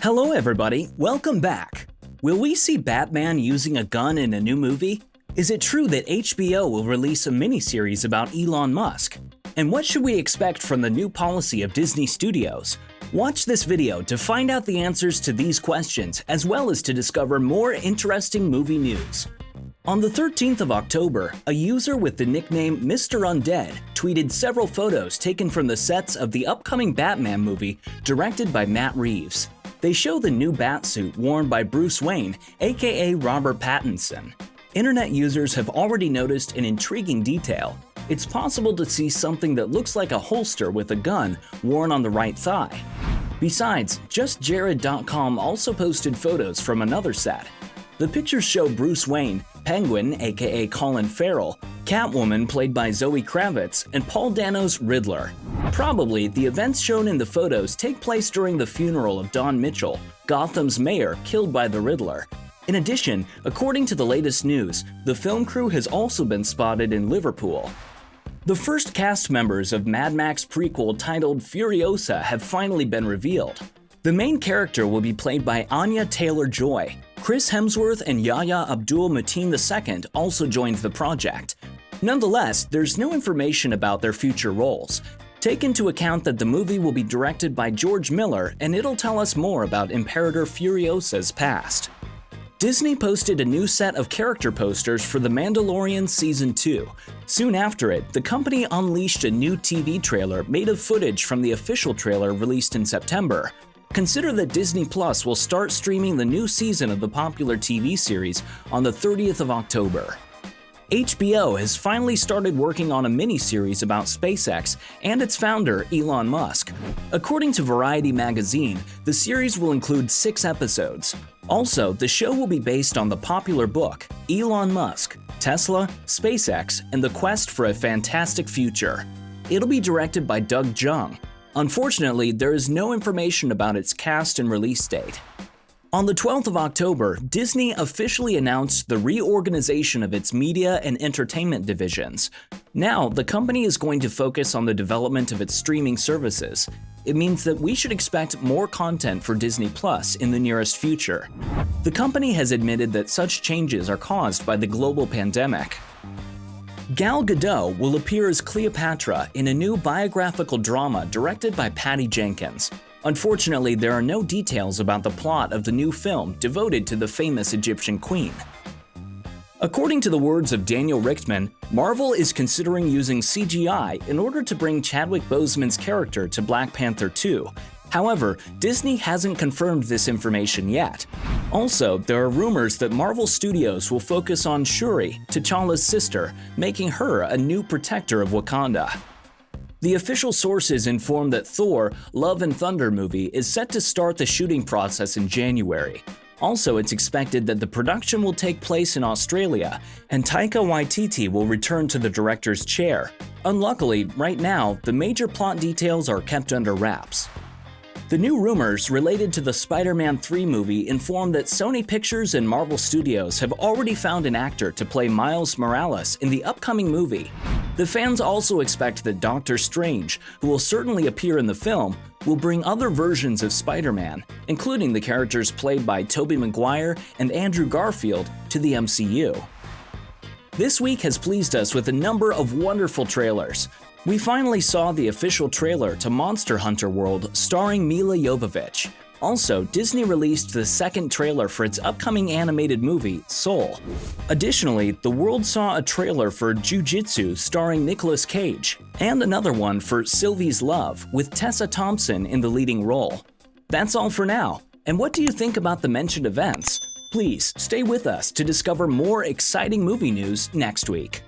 Hello everybody, welcome back. Will we see Batman using a gun in a new movie? Is it true that HBO will release a miniseries about Elon Musk? And what should we expect from the new policy of Disney Studios? Watch this video to find out the answers to these questions, as well as to discover more interesting movie news. On the 13th of October, a user with the nickname Mr. Undead tweeted several photos taken from the sets of the upcoming Batman movie directed by Matt Reeves. They show the new Batsuit worn by Bruce Wayne, aka Robert Pattinson. Internet users have already noticed an intriguing detail. It's possible to see something that looks like a holster with a gun worn on the right thigh. Besides, JustJared.com also posted photos from another set. The pictures show Bruce Wayne, Penguin aka Colin Farrell, Catwoman played by Zoe Kravitz, and Paul Dano's Riddler. Probably, the events shown in the photos take place during the funeral of Don Mitchell, Gotham's mayor killed by the Riddler. In addition, according to the latest news, the film crew has also been spotted in Liverpool. The first cast members of Mad Max prequel titled Furiosa have finally been revealed. The main character will be played by Anya Taylor-Joy. Chris Hemsworth and Yahya Abdul-Mateen II also joined the project. Nonetheless, there's no information about their future roles. Take into account that the movie will be directed by George Miller, and it'll tell us more about Imperator Furiosa's past. Disney posted a new set of character posters for The Mandalorian Season 2. Soon after it, the company unleashed a new TV trailer made of footage from the official trailer released in September. Consider that Disney Plus will start streaming the new season of the popular TV series on the 30th of October. HBO has finally started working on a miniseries about SpaceX and its founder, Elon Musk. According to Variety magazine, the series will include 6 episodes. Also, the show will be based on the popular book, Elon Musk, Tesla, SpaceX, and the Quest for a Fantastic Future. It'll be directed by Doug Jung. Unfortunately, there is no information about its cast and release date. On the 12th of October, Disney officially announced the reorganization of its media and entertainment divisions. Now, the company is going to focus on the development of its streaming services. It means that we should expect more content for Disney Plus in the nearest future. The company has admitted that such changes are caused by the global pandemic. Gal Gadot will appear as Cleopatra in a new biographical drama directed by Patty Jenkins. Unfortunately, there are no details about the plot of the new film devoted to the famous Egyptian queen. According to the words of Daniel Richtman, Marvel is considering using CGI in order to bring Chadwick Boseman's character to Black Panther 2. However, Disney hasn't confirmed this information yet. Also, there are rumors that Marvel Studios will focus on Shuri, T'Challa's sister, making her a new protector of Wakanda. The official sources inform that Thor: Love and Thunder movie is set to start the shooting process in January. Also, it's expected that the production will take place in Australia, and Taika Waititi will return to the director's chair. Unluckily, right now, the major plot details are kept under wraps. The new rumors related to the Spider-Man 3 movie inform that Sony Pictures and Marvel Studios have already found an actor to play Miles Morales in the upcoming movie. The fans also expect that Doctor Strange, who will certainly appear in the film, will bring other versions of Spider-Man, including the characters played by Tobey Maguire and Andrew Garfield, to the MCU. This week has pleased us with a number of wonderful trailers. We finally saw the official trailer to Monster Hunter World starring Milla Jovovich. Also, Disney released the second trailer for its upcoming animated movie, Soul. Additionally, the world saw a trailer for Jiu-Jitsu starring Nicolas Cage, and another one for Sylvie's Love with Tessa Thompson in the leading role. That's all for now. And what do you think about the mentioned events? Please stay with us to discover more exciting movie news next week.